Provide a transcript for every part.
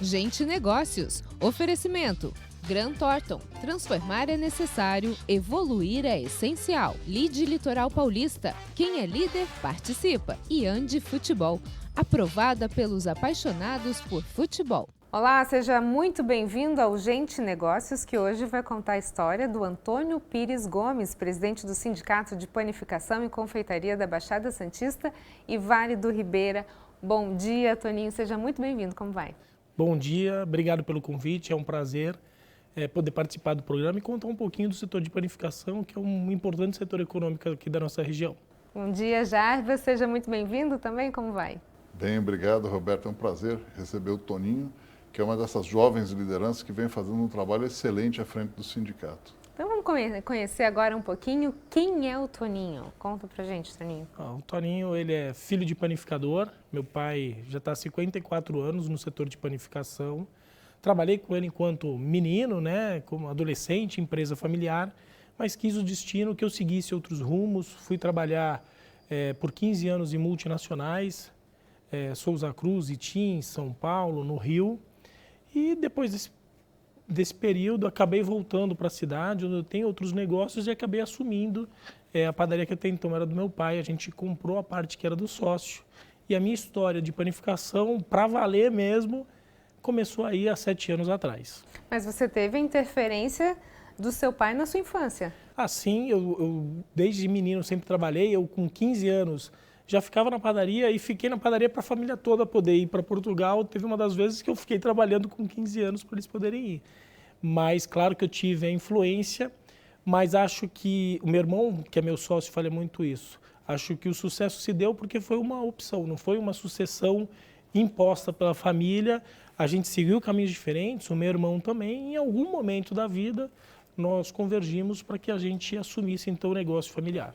Gente Negócios. Oferecimento. Grant Thornton. Transformar é necessário, evoluir é essencial. Lide Litoral Paulista. Quem é líder, participa. E Andi Futebol. Aprovada pelos apaixonados por futebol. Olá, seja muito bem-vindo ao Gente Negócios, que hoje vai contar a história do Antônio Pires Gomes, presidente do Sindicato de Panificação e Confeitaria da Baixada Santista e Vale do Ribeira. Bom dia, Toninho, seja muito bem-vindo, como vai? Bom dia, obrigado pelo convite, é um prazer poder participar do programa e contar um pouquinho do setor de panificação, que é um importante setor econômico aqui da nossa região. Bom dia, Jarbas, seja muito bem-vindo também, como vai? Bem, obrigado, Roberto, é um prazer receber o Toninho, que é uma dessas jovens lideranças que vem fazendo um trabalho excelente à frente do sindicato. Então vamos conhecer agora um pouquinho quem é o Toninho. Conta pra gente, Toninho. O Toninho, ele é filho de panificador, meu pai já está há 54 anos no setor de panificação. Trabalhei com ele enquanto menino, né, como adolescente, empresa familiar, mas quis o destino que eu seguisse outros rumos. Fui trabalhar por 15 anos em multinacionais, Souza Cruz, Itim, São Paulo, no Rio. E depois desse período, acabei voltando para a cidade, onde eu tenho outros negócios, e acabei assumindo a padaria que até então era do meu pai. A gente comprou a parte que era do sócio. E a minha história de panificação, para valer mesmo, começou aí há 7 anos atrás. Mas você teve a interferência do seu pai na sua infância? Assim, eu desde menino sempre trabalhei. Eu com 15 anos já ficava na padaria e fiquei na padaria para a família toda poder ir para Portugal. Teve uma das vezes que eu fiquei trabalhando com 15 anos para eles poderem ir. Mas claro que eu tive a influência, mas acho que o meu irmão, que é meu sócio, fala muito isso. Acho que o sucesso se deu porque foi uma opção, não foi uma sucessão imposta pela família. A gente seguiu caminhos diferentes, o meu irmão também. Em algum momento da vida, nós convergimos para que a gente assumisse então o negócio familiar.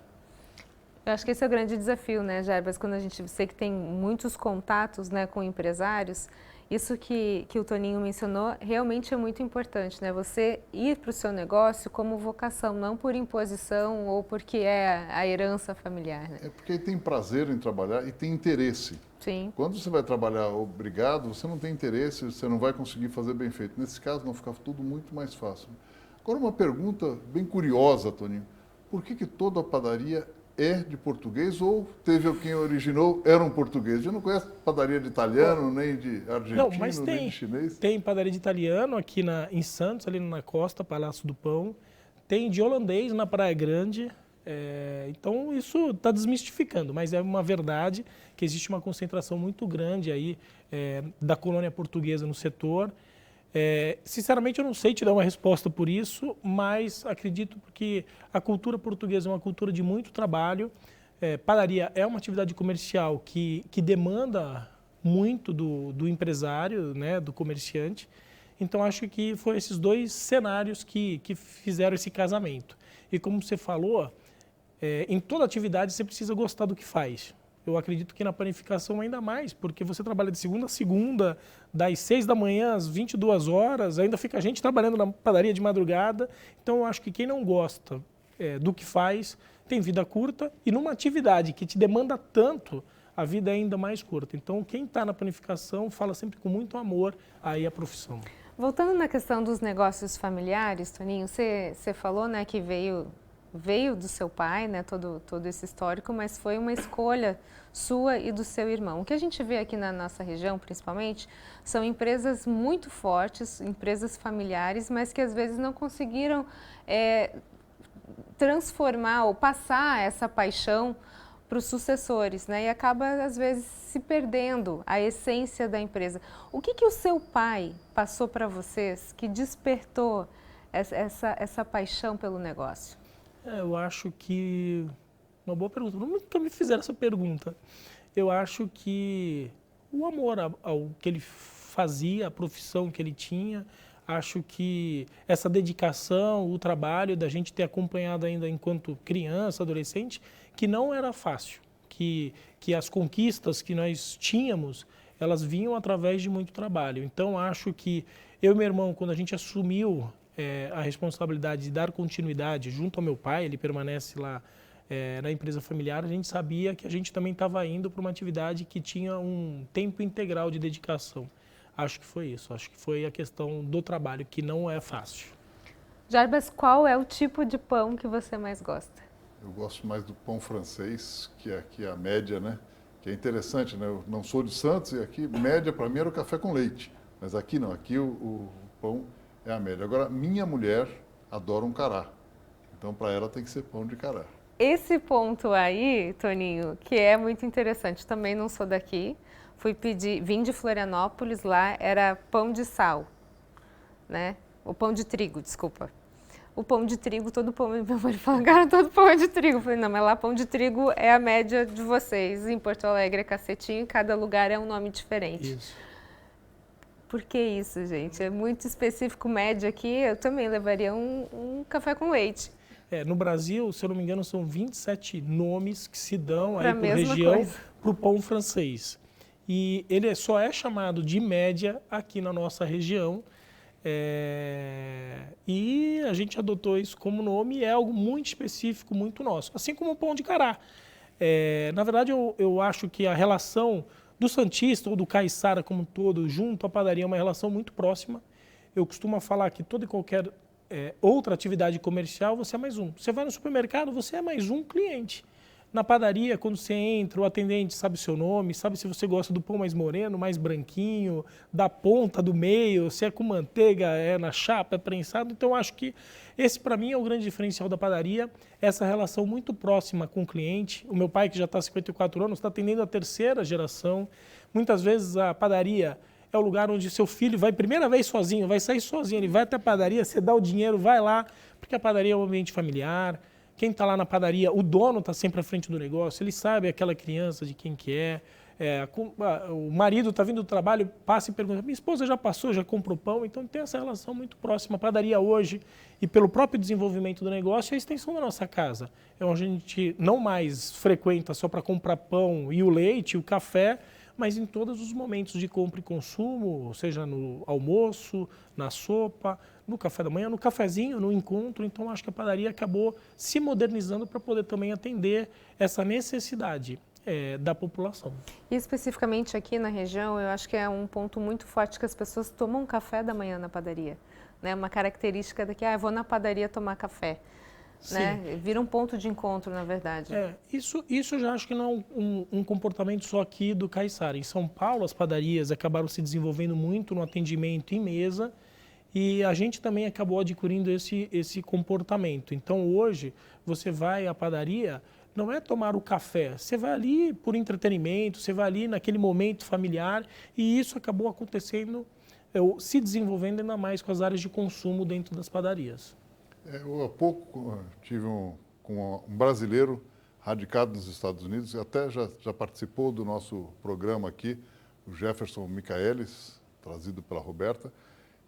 Eu acho que esse é o grande desafio, né, Jarbas? Quando a gente sei que tem muitos contatos, né, com empresários, isso que o Toninho mencionou realmente é muito importante, né? Você ir para o seu negócio como vocação, não por imposição ou porque é a herança familiar, né? É porque tem prazer em trabalhar e tem interesse. Sim. Quando você vai trabalhar obrigado, você não tem interesse, você não vai conseguir fazer bem feito. Nesse caso, não fica tudo muito mais fácil. Agora, uma pergunta bem curiosa, Toninho. Por que toda a padaria é de português ou teve quem originou era um português? Eu não conheço padaria de italiano, nem de argentino, Não, mas nem de chinês. Tem padaria de italiano aqui em Santos, ali na Costa, Palácio do Pão. Tem de holandês na Praia Grande. Então isso está desmistificando, mas é uma verdade que existe uma concentração muito grande aí da colônia portuguesa no setor. Sinceramente, eu não sei te dar uma resposta por isso, mas acredito que a cultura portuguesa é uma cultura de muito trabalho. Padaria é uma atividade comercial que demanda muito do empresário, né, do comerciante. Então, acho que foram esses dois cenários que fizeram esse casamento. E como você falou, em toda atividade você precisa gostar do que faz. Eu acredito que na panificação ainda mais, porque você trabalha de segunda a segunda, das 6 da manhã às 22 horas, ainda fica a gente trabalhando na padaria de madrugada. Então, eu acho que quem não gosta do que faz tem vida curta, e numa atividade que te demanda tanto, a vida é ainda mais curta. Então, quem está na panificação fala sempre com muito amor aí a profissão. Voltando na questão dos negócios familiares, Toninho, você falou, né, que veio do seu pai, né, todo esse histórico, mas foi uma escolha sua e do seu irmão. O que a gente vê aqui na nossa região, principalmente, são empresas muito fortes, empresas familiares, mas que às vezes não conseguiram transformar ou passar essa paixão para os sucessores, né, e acaba às vezes se perdendo a essência da empresa. O que o seu pai passou para vocês que despertou essa paixão pelo negócio? Eu acho que... Uma boa pergunta. Nunca me fizeram essa pergunta. Eu acho que o amor ao que ele fazia, a profissão que ele tinha, acho que essa dedicação, o trabalho da gente ter acompanhado ainda enquanto criança, adolescente, que não era fácil, que as conquistas que nós tínhamos, elas vinham através de muito trabalho. Então, acho que eu e meu irmão, quando a gente assumiu a responsabilidade de dar continuidade junto ao meu pai, ele permanece lá na empresa familiar, a gente sabia que a gente também estava indo para uma atividade que tinha um tempo integral de dedicação. Acho que foi isso, acho que foi a questão do trabalho, que não é fácil. Jarbas, qual é o tipo de pão que você mais gosta? Eu gosto mais do pão francês, que é aqui a média, né? Que é interessante, né? Eu não sou de Santos e aqui média para mim era o café com leite. Mas aqui não, aqui o pão é a média. Agora, minha mulher adora um cará. Então, para ela tem que ser pão de cará. Esse ponto aí, Toninho, que é muito interessante, também não sou daqui, vim de Florianópolis, lá era pão de sal, né? O pão de trigo, desculpa. O pão de trigo, todo pão, meu marido fala, cara, todo pão é de trigo. Eu falei, não, mas lá pão de trigo é a média de vocês. Em Porto Alegre é cacetinho, cada lugar é um nome diferente. Isso. Por que isso, gente? É muito específico, média aqui, eu também levaria um café com leite. No Brasil, se eu não me engano, são 27 nomes que se dão aí por mesma região coisa. para o pão francês. E ele só é chamado de média aqui na nossa região. E a gente adotou isso como nome e é algo muito específico, muito nosso. Assim como o pão de cará. Na verdade, eu acho que a relação do santista ou do caiçara como um todo, junto à padaria, é uma relação muito próxima. Eu costumo falar que toda e qualquer outra atividade comercial, você é mais um. Você vai no supermercado, você é mais um cliente. Na padaria, quando você entra, o atendente sabe o seu nome, sabe se você gosta do pão mais moreno, mais branquinho, da ponta, do meio, se é com manteiga, é na chapa, é prensado. Então, acho que esse, para mim, é o grande diferencial da padaria, essa relação muito próxima com o cliente. O meu pai, que já está há 54 anos, está atendendo a terceira geração. Muitas vezes, a padaria é o lugar onde seu filho vai primeira vez sozinho, vai sair sozinho, ele vai até a padaria, você dá o dinheiro, vai lá, porque a padaria é um ambiente familiar. Quem está lá na padaria, o dono está sempre à frente do negócio, ele sabe aquela criança de quem que é. O marido está vindo do trabalho, passa e pergunta, minha esposa já passou, já comprou pão, então tem essa relação muito próxima. A padaria hoje, e pelo próprio desenvolvimento do negócio, é a extensão da nossa casa. É onde a gente não mais frequenta só para comprar pão e o leite, o café, mas em todos os momentos de compra e consumo, seja no almoço, na sopa, no café da manhã, no cafezinho, no encontro. Então, acho que a padaria acabou se modernizando para poder também atender essa necessidade da população. E especificamente aqui na região, eu acho que é um ponto muito forte que as pessoas tomam café da manhã na padaria. Né? Uma característica daqui, eu vou na padaria tomar café. Né? Vira um ponto de encontro, na verdade. Isso eu já acho que não é um comportamento só aqui do caiçara. Em São Paulo, as padarias acabaram se desenvolvendo muito no atendimento em mesa e a gente também acabou adquirindo esse comportamento. Então, hoje, você vai à padaria, não é tomar o café, você vai ali por entretenimento, você vai ali naquele momento familiar e isso acabou acontecendo, se desenvolvendo ainda mais com as áreas de consumo dentro das padarias. Eu há pouco tive com um brasileiro radicado nos Estados Unidos, até já participou do nosso programa aqui, o Jefferson Michaelis, trazido pela Roberta,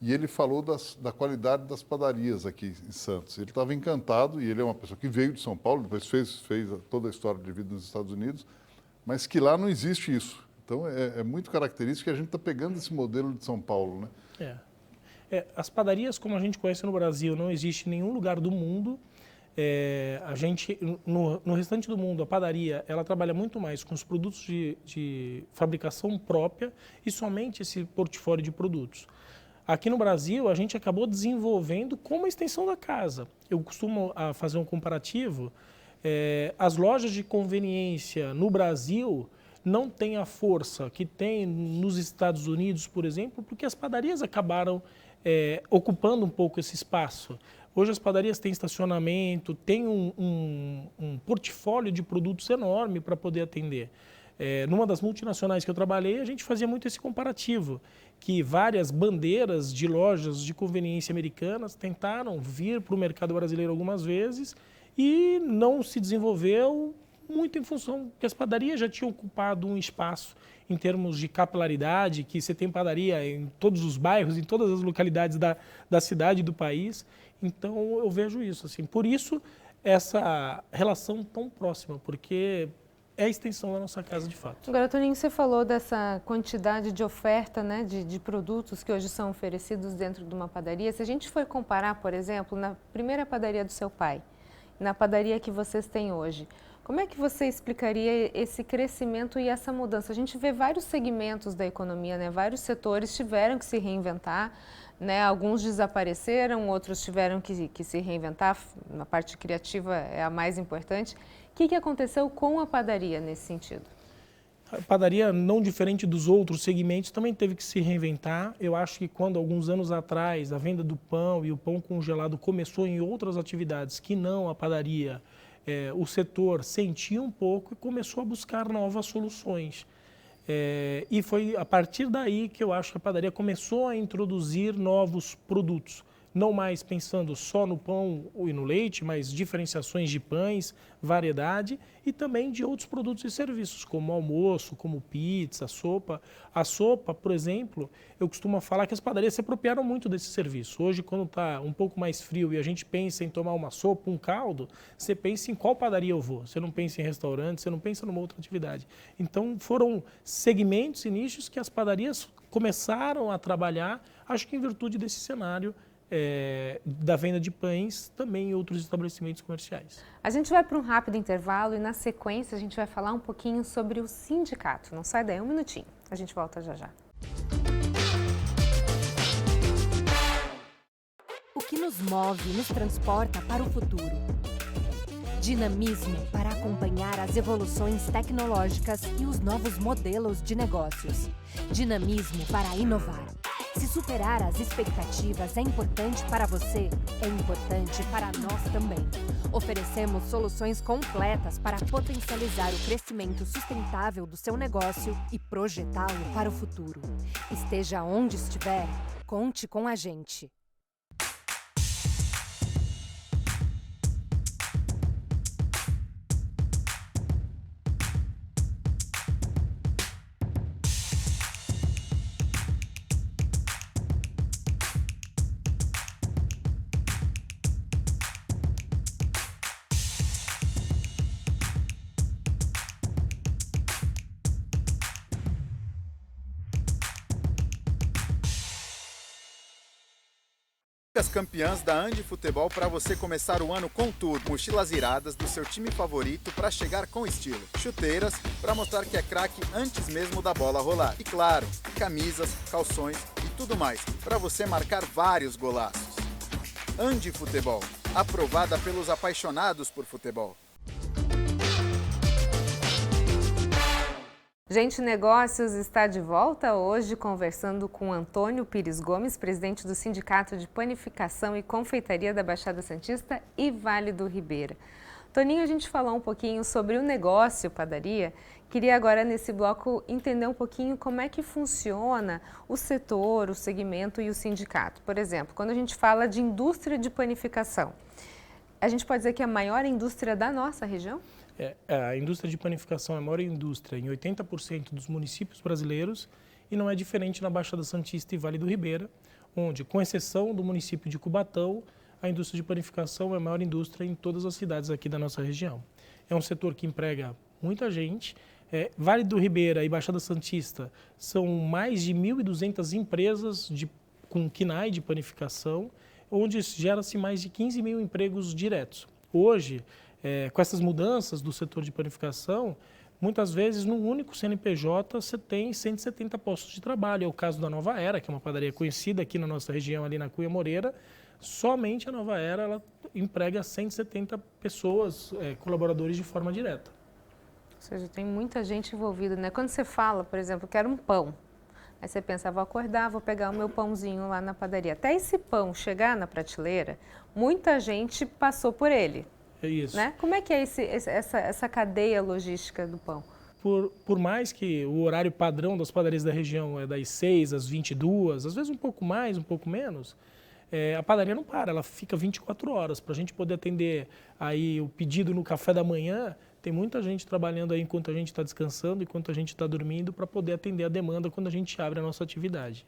e ele falou da qualidade das padarias aqui em Santos. Ele estava encantado, e ele é uma pessoa que veio de São Paulo, depois fez toda a história de vida nos Estados Unidos, mas que lá não existe isso. Então, é muito característico que a gente está pegando esse modelo de São Paulo, né? As padarias, como a gente conhece no Brasil, não existe em nenhum lugar do mundo. No restante do mundo, a padaria ela trabalha muito mais com os produtos de fabricação própria e somente esse portfólio de produtos. Aqui no Brasil, a gente acabou desenvolvendo como a extensão da casa. Eu costumo fazer um comparativo. As lojas de conveniência no Brasil não têm a força que tem nos Estados Unidos, por exemplo, porque as padarias acabaram ocupando um pouco esse espaço. Hoje as padarias têm estacionamento, têm um portfólio de produtos enorme para poder atender. Numa das multinacionais que eu trabalhei, a gente fazia muito esse comparativo, que várias bandeiras de lojas de conveniência americanas tentaram vir para o mercado brasileiro algumas vezes e não se desenvolveu muito em função que as padarias já tinham ocupado um espaço em termos de capilaridade, que você tem padaria em todos os bairros, em todas as localidades da cidade e do país. Então, eu vejo isso. Assim. Por isso, essa relação tão próxima, porque é a extensão da nossa casa de fato. Agora, Toninho, você falou dessa quantidade de oferta, né, de produtos que hoje são oferecidos dentro de uma padaria. Se a gente for comparar, por exemplo, na primeira padaria do seu pai, na padaria que vocês têm hoje, Como é que você explicaria esse crescimento e essa mudança? A gente vê vários segmentos da economia, né? Vários setores tiveram que se reinventar, né? Alguns desapareceram, outros tiveram que se reinventar. A parte criativa é a mais importante. O que aconteceu com a padaria nesse sentido? A padaria, não diferente dos outros segmentos, também teve que se reinventar. Eu acho que quando, alguns anos atrás, a venda do pão e o pão congelado começou em outras atividades que não a padaria, o setor sentiu um pouco e começou a buscar novas soluções. E foi a partir daí que eu acho que a padaria começou a introduzir novos produtos. Não mais pensando só no pão e no leite, mas diferenciações de pães, variedade e também de outros produtos e serviços, como almoço, como pizza, sopa. A sopa, por exemplo, eu costumo falar que as padarias se apropriaram muito desse serviço. Hoje, quando está um pouco mais frio e a gente pensa em tomar uma sopa, um caldo, você pensa em qual padaria eu vou. Você não pensa em restaurante, você não pensa numa outra atividade. Então, foram segmentos e nichos que as padarias começaram a trabalhar, acho que em virtude desse cenário da venda de pães, também em outros estabelecimentos comerciais. A gente vai para um rápido intervalo e na sequência a gente vai falar um pouquinho sobre o sindicato. Não sai daí, um minutinho. A gente volta já já. O que nos move e nos transporta para o futuro. Dinamismo para acompanhar as evoluções tecnológicas e os novos modelos de negócios. Dinamismo para inovar. Se superar as expectativas é importante para você, é importante para nós também. Oferecemos soluções completas para potencializar o crescimento sustentável do seu negócio e projetá-lo para o futuro. Esteja onde estiver, conte com a gente. As campeãs da Andi Futebol para você começar o ano com tudo. Mochilas iradas do seu time favorito para chegar com estilo. Chuteiras para mostrar que é craque antes mesmo da bola rolar. E claro, camisas, calções e tudo mais para você marcar vários golaços. Andi Futebol, aprovada pelos apaixonados por futebol. Gente Negócios está de volta hoje conversando com Antônio Pires Gomes, presidente do Sindicato de Panificação e Confeitaria da Baixada Santista e Vale do Ribeira. Toninho, a gente falou um pouquinho sobre o negócio padaria. Queria agora, nesse bloco, entender um pouquinho como é que funciona o setor, o segmento e o sindicato. Por exemplo, quando a gente fala de indústria de panificação, a gente pode dizer que é a maior indústria da nossa região? A indústria de panificação é a maior indústria em 80% dos municípios brasileiros e não é diferente na Baixada Santista e Vale do Ribeira, onde, com exceção do município de Cubatão, a indústria de panificação é a maior indústria em todas as cidades aqui da nossa região. É um setor que emprega muita gente. Vale do Ribeira e Baixada Santista são mais de 1.200 empresas com KINAI de panificação, onde gera-se mais de 15 mil empregos diretos. Hoje, com essas mudanças do setor de panificação, muitas vezes, num único CNPJ, você tem 170 postos de trabalho. É o caso da Nova Era, que é uma padaria conhecida aqui na nossa região, ali na Cunha Moreira. Somente a Nova Era ela emprega 170 pessoas, colaboradores de forma direta. Ou seja, tem muita gente envolvida, né? Quando você fala, por exemplo, quero um pão, aí você pensa, vou acordar, vou pegar o meu pãozinho lá na padaria. Até esse pão chegar na prateleira, muita gente passou por ele. É isso. Né? Como é que é essa cadeia logística do pão? Por mais que o horário padrão das padarias da região é das 6 às 22, às vezes um pouco mais, um pouco menos, a padaria não para, ela fica 24 horas. Para a gente poder atender aí o pedido no café da manhã, tem muita gente trabalhando aí enquanto a gente está descansando, enquanto a gente está dormindo, para poder atender a demanda quando a gente abre a nossa atividade.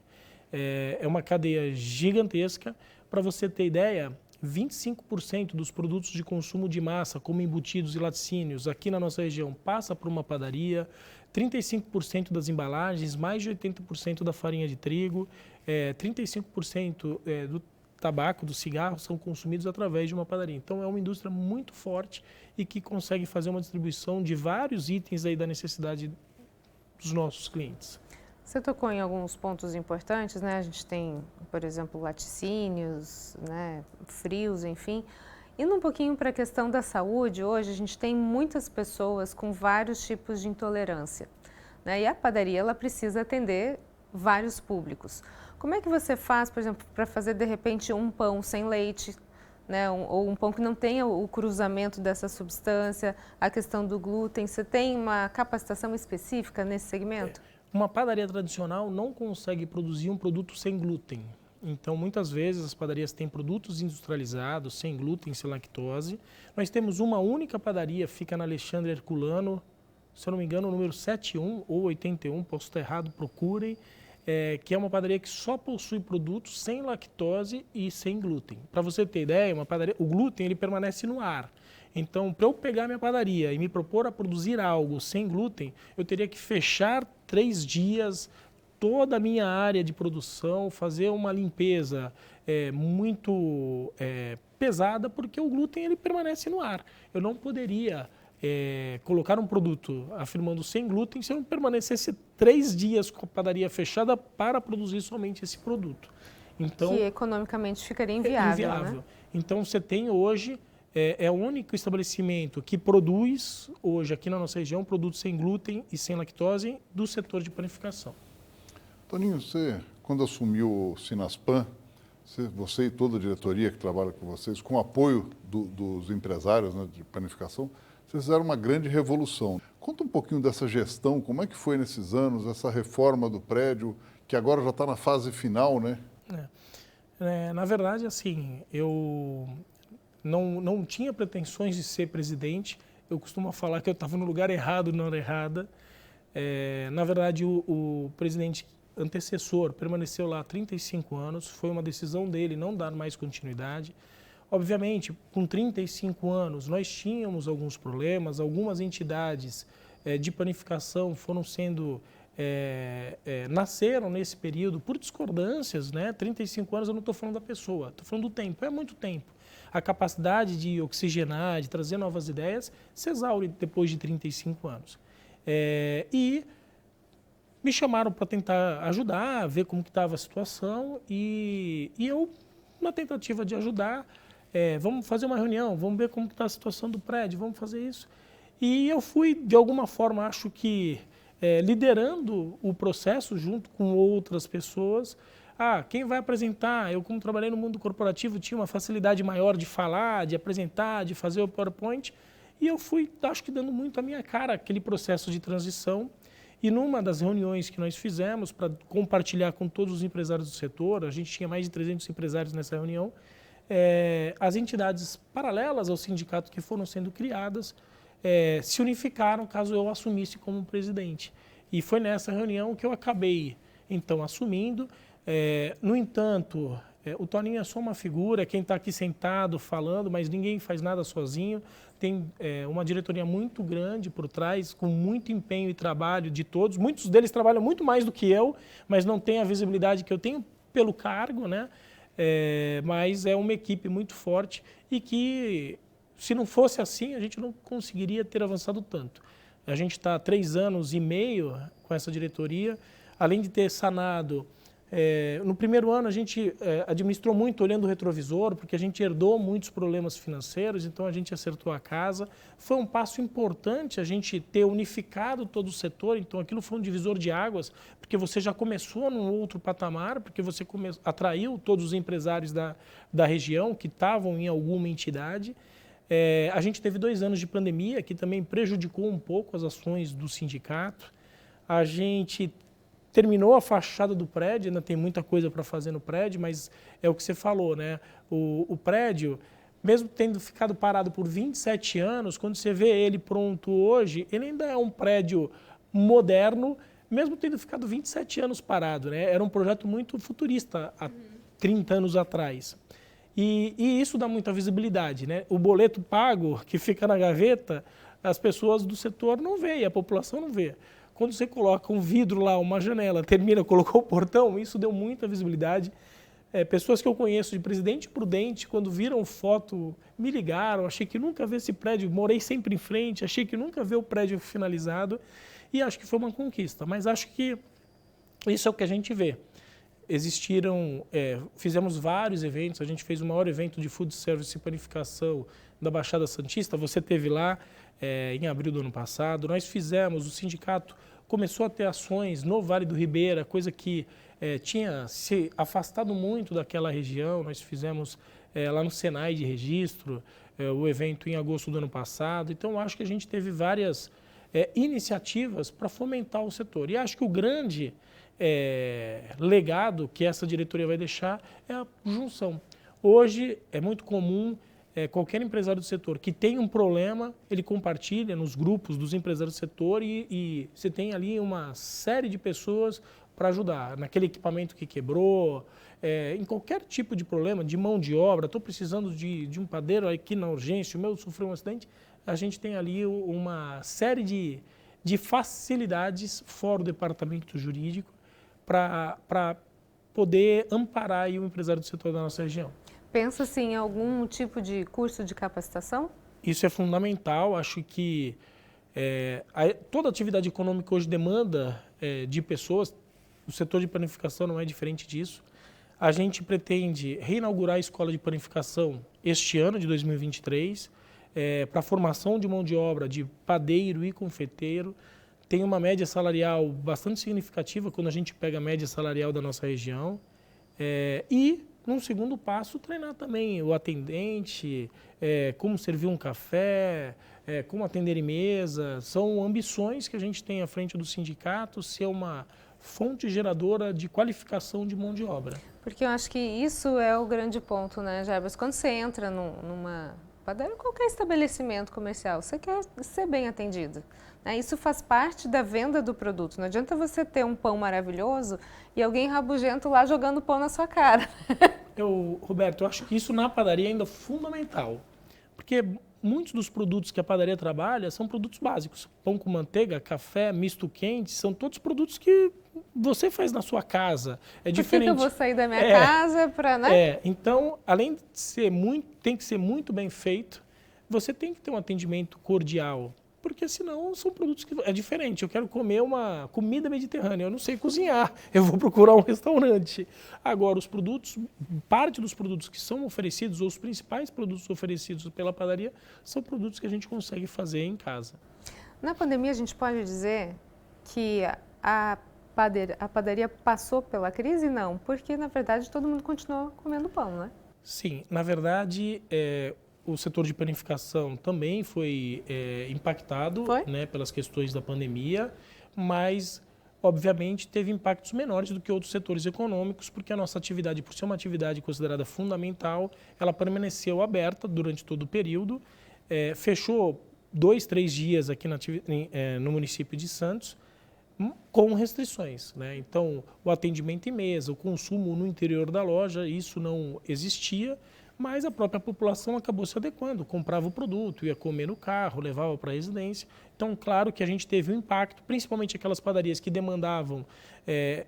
É uma cadeia gigantesca. Para você ter ideia, 25% dos produtos de consumo de massa, como embutidos e laticínios, aqui na nossa região, passa por uma padaria, 35% das embalagens, mais de 80% da farinha de trigo, 35% tabaco, do cigarro, são consumidos através de uma padaria. Então, é uma indústria muito forte e que consegue fazer uma distribuição de vários itens aí da necessidade dos nossos clientes. Você tocou em alguns pontos importantes, né? A gente tem, por exemplo, laticínios, né? Frios, enfim. Indo um pouquinho para a questão da saúde, hoje a gente tem muitas pessoas com vários tipos de intolerância, né? E a padaria, ela precisa atender vários públicos. Como é que você faz, por exemplo, para fazer de repente um pão sem leite, né? Ou um pão que não tenha o cruzamento dessa substância, a questão do glúten? Você tem uma capacitação específica nesse segmento? Uma padaria tradicional não consegue produzir um produto sem glúten. Então, muitas vezes, as padarias têm produtos industrializados, sem glúten, sem lactose. Nós temos uma única padaria, fica na Alexandre Herculano, se eu não me engano, o número 71 ou 81, posso estar errado, procurem, que é uma padaria que só possui produtos sem lactose e sem glúten. Para você ter ideia, uma padaria, o glúten ele permanece no ar. Então, para eu pegar minha padaria e me propor a produzir algo sem glúten, eu teria que fechar 3 dias toda a minha área de produção, fazer uma limpeza muito pesada, porque o glúten ele permanece no ar. Eu não poderia colocar um produto afirmando sem glúten se eu não permanecesse 3 dias com a padaria fechada para produzir somente esse produto. Então, que economicamente ficaria inviável. Né? Então, você tem hoje... É o único estabelecimento que produz, hoje aqui na nossa região, produtos sem glúten e sem lactose do setor de panificação. Toninho, você, quando assumiu o Sinaspan, você e toda a diretoria que trabalha com vocês, com o apoio dos empresários, né, de panificação, vocês fizeram uma grande revolução. Conta um pouquinho dessa gestão, como é que foi nesses anos, essa reforma do prédio, que agora já está na fase final, né? Na verdade, assim, eu... Não tinha pretensões de ser presidente, eu costumo falar que eu estava no lugar errado, na hora errada. Na verdade, o presidente antecessor permaneceu lá há 35 anos, foi uma decisão dele não dar mais continuidade. Obviamente, com 35 anos, nós tínhamos alguns problemas, algumas entidades de panificação foram sendo... nasceram nesse período por discordâncias, né? 35 anos eu não estou falando da pessoa, estou falando do tempo, é muito tempo. A capacidade de oxigenar, de trazer novas ideias, se exaure depois de 35 anos. E me chamaram para tentar ajudar, ver como estava a situação e eu, na tentativa de ajudar, vamos fazer uma reunião, vamos ver como está a situação do prédio, vamos fazer isso. E eu fui, de alguma forma, acho que liderando o processo junto com outras pessoas. Quem vai apresentar? Eu, como trabalhei no mundo corporativo, tinha uma facilidade maior de falar, de apresentar, de fazer o PowerPoint. E eu fui, acho que dando muito a minha cara aquele processo de transição. E numa das reuniões que nós fizemos para compartilhar com todos os empresários do setor, a gente tinha mais de 300 empresários nessa reunião, as entidades paralelas ao sindicato que foram sendo criadas se unificaram caso eu assumisse como presidente. E foi nessa reunião que eu acabei, então, assumindo. No entanto, o Toninho é só uma figura, quem está aqui sentado falando, mas ninguém faz nada sozinho. Tem uma diretoria muito grande por trás, com muito empenho e trabalho de todos. Muitos deles trabalham muito mais do que eu, mas não têm a visibilidade que eu tenho pelo cargo, né? Mas é uma equipe muito forte e que, se não fosse assim, a gente não conseguiria ter avançado tanto. A gente está há 3 anos e meio com essa diretoria, além de ter sanado. No primeiro ano a gente administrou muito olhando o retrovisor, porque a gente herdou muitos problemas financeiros, então a gente acertou a casa. Foi um passo importante a gente ter unificado todo o setor, então aquilo foi um divisor de águas, porque você já começou num outro patamar, porque você atraiu todos os empresários da região que estavam em alguma entidade. A gente teve 2 anos de pandemia, que também prejudicou um pouco as ações do sindicato. A gente terminou a fachada do prédio, ainda tem muita coisa para fazer no prédio, mas é o que você falou, né? O prédio, mesmo tendo ficado parado por 27 anos, quando você vê ele pronto hoje, ele ainda é um prédio moderno, mesmo tendo ficado 27 anos parado, né? Era um projeto muito futurista há 30 anos atrás. E isso dá muita visibilidade, né? O boleto pago que fica na gaveta, as pessoas do setor não veem, a população não vê. Quando você coloca um vidro lá, uma janela, colocou o portão, isso deu muita visibilidade. pessoas que eu conheço de Presidente Prudente, quando viram foto, me ligaram, achei que nunca vi esse prédio, morei sempre em frente, achei que nunca vi o prédio finalizado e acho que foi uma conquista. Mas acho que isso é o que a gente vê. Fizemos vários eventos, a gente fez o maior evento de food service e panificação da Baixada Santista, você esteve lá em abril do ano passado, nós fizemos, o sindicato começou a ter ações no Vale do Ribeira, coisa que tinha se afastado muito daquela região, nós fizemos lá no Senai de registro, o evento em agosto do ano passado, então acho que a gente teve várias iniciativas para fomentar o setor. E acho que o grande legado que essa diretoria vai deixar é a junção. Hoje é muito comum qualquer empresário do setor que tem um problema, ele compartilha nos grupos dos empresários do setor e você tem ali uma série de pessoas para ajudar. Naquele equipamento que quebrou, em qualquer tipo de problema, de mão de obra, estou precisando de um padeiro aqui na urgência, o meu sofreu um acidente, a gente tem ali uma série de facilidades fora do departamento jurídico para poder amparar aí o empresário do setor da nossa região. Pensa-se em algum tipo de curso de capacitação? Isso é fundamental, acho que toda atividade econômica hoje demanda de pessoas, o setor de panificação não é diferente disso. A gente pretende reinaugurar a escola de panificação este ano, de 2023, para a formação de mão de obra de padeiro e confeiteiro. Tem uma média salarial bastante significativa quando a gente pega a média salarial da nossa região. E, num segundo passo, treinar também o atendente, como servir um café, como atender em mesa. São ambições que a gente tem à frente do sindicato, ser uma fonte geradora de qualificação de mão de obra. Porque eu acho que isso é o grande ponto, né, Jarbas? Quando você entra numa padaria, qualquer estabelecimento comercial, você quer ser bem atendido. Isso faz parte da venda do produto. Não adianta você ter um pão maravilhoso e alguém rabugento lá jogando pão na sua cara. Roberto, eu acho que isso na padaria ainda é fundamental. Porque muitos dos produtos que a padaria trabalha são produtos básicos. Pão com manteiga, café, misto quente, são todos produtos que você faz na sua casa. É diferente. Por que eu vou sair da minha casa para... Né? Então, além de ser tem que ser muito bem feito, você tem que ter um atendimento cordial. Porque senão são produtos que... É diferente, eu quero comer uma comida mediterrânea, eu não sei cozinhar, eu vou procurar um restaurante. Agora, parte dos produtos que são oferecidos, ou os principais produtos oferecidos pela padaria, são produtos que a gente consegue fazer em casa. Na pandemia, a gente pode dizer que a padaria passou pela crise? Não, porque, na verdade, todo mundo continuou comendo pão, né? Sim, na verdade... O setor de panificação também foi impactado né, pelas questões da pandemia, mas, obviamente, teve impactos menores do que outros setores econômicos, porque a nossa atividade, por ser uma atividade considerada fundamental, ela permaneceu aberta durante todo o período, fechou 2, 3 dias aqui no município de Santos, com restrições, né? Então, o atendimento em mesa, o consumo no interior da loja, isso não existia, mas a própria população acabou se adequando, comprava o produto, ia comer no carro, levava para a residência. Então, claro que a gente teve um impacto, principalmente aquelas padarias que demandavam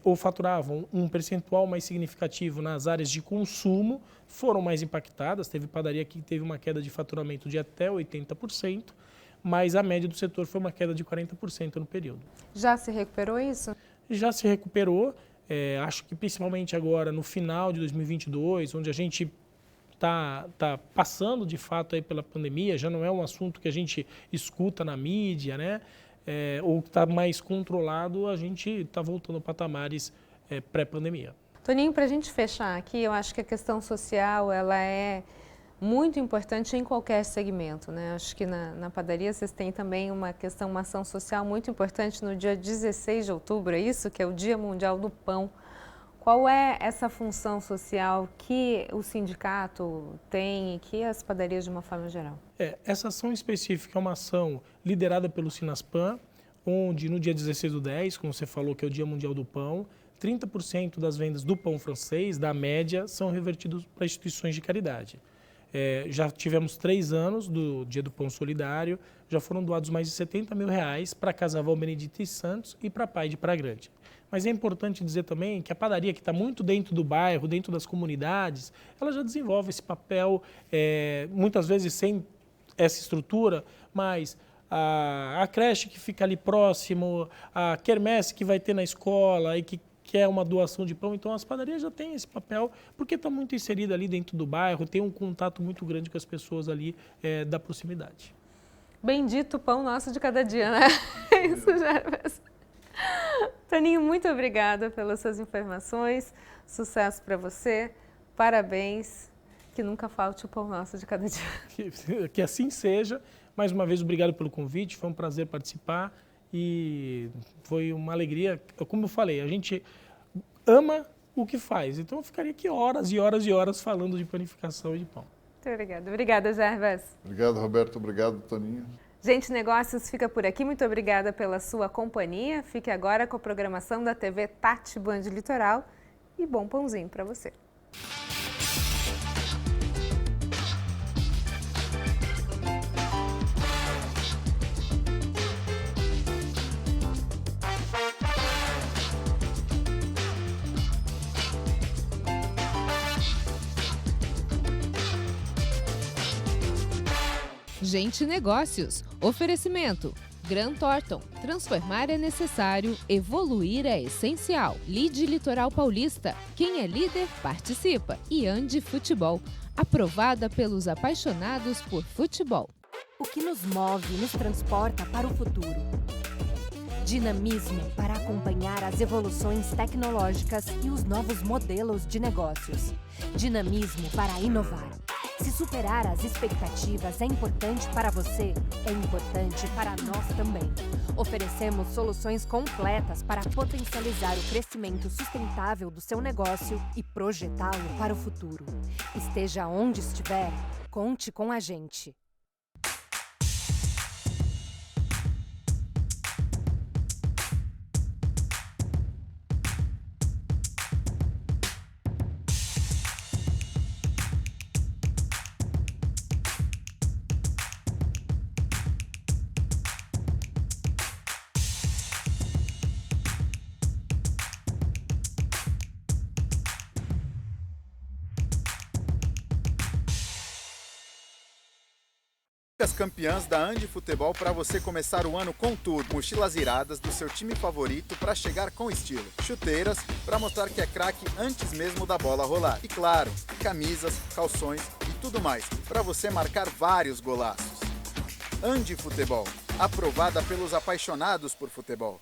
ou faturavam um percentual mais significativo nas áreas de consumo, foram mais impactadas. Teve padaria que teve uma queda de faturamento de até 80%, mas a média do setor foi uma queda de 40% no período. Já se recuperou isso? Já se recuperou, acho que principalmente agora no final de 2022, onde a gente está passando de fato aí pela pandemia, já não é um assunto que a gente escuta na mídia, né? Ou que está mais controlado, a gente está voltando a patamares pré-pandemia. Toninho, para a gente fechar aqui, eu acho que a questão social ela é muito importante em qualquer segmento, né? Acho que na padaria vocês têm também uma ação social muito importante no dia 16 de outubro, é isso? Que é o Dia Mundial do Pão. Qual é essa função social que o sindicato tem e que as padarias de uma forma geral? Essa ação específica é uma ação liderada pelo Sinaspan, onde no dia 16/10, como você falou, que é o Dia Mundial do Pão, 30% das vendas do pão francês, da média, são revertidos para instituições de caridade. Já tivemos 3 anos do Dia do Pão Solidário, já foram doados mais de R$70 mil para Casal Benedito e Santos e para Pai de Praia Grande. Mas é importante dizer também que a padaria, que está muito dentro do bairro, dentro das comunidades, ela já desenvolve esse papel, muitas vezes sem essa estrutura, mas a creche que fica ali próximo, a quermesse que vai ter na escola e que é uma doação de pão. Então, as padarias já têm esse papel, porque está muito inserida ali dentro do bairro, tem um contato muito grande com as pessoas ali da proximidade. Bendito pão nosso de cada dia, né? É isso, Jarbas. Toninho, muito obrigada pelas suas informações, sucesso para você, parabéns, que nunca falte o pão nosso de cada dia. Que assim seja. Mais uma vez, obrigado pelo convite, foi um prazer participar e foi uma alegria. Como eu falei, a gente ama o que faz, então eu ficaria aqui horas e horas e horas falando de panificação e de pão. Muito obrigada. Obrigada, Jarbas. Obrigado, Roberto. Obrigado, Toninho. Gente, Negócios fica por aqui. Muito obrigada pela sua companhia. Fique agora com a programação da TV Tati Band Litoral e bom pãozinho para você. Gente Negócios. Oferecimento. Grant Thornton. Transformar é necessário, evoluir é essencial. Lide Litoral Paulista. Quem é líder, participa. E Andi Futebol. Aprovada pelos apaixonados por futebol. O que nos move e nos transporta para o futuro. Dinamismo para acompanhar as evoluções tecnológicas e os novos modelos de negócios. Dinamismo para inovar. Se superar as expectativas é importante para você, é importante para nós também. Oferecemos soluções completas para potencializar o crescimento sustentável do seu negócio e projetá-lo para o futuro. Esteja onde estiver, conte com a gente. As campeãs da Andi Futebol para você começar o ano com tudo. Mochilas iradas do seu time favorito para chegar com estilo. Chuteiras para mostrar que é craque antes mesmo da bola rolar. E claro, camisas, calções e tudo mais para você marcar vários golaços. Andi Futebol, aprovada pelos apaixonados por futebol.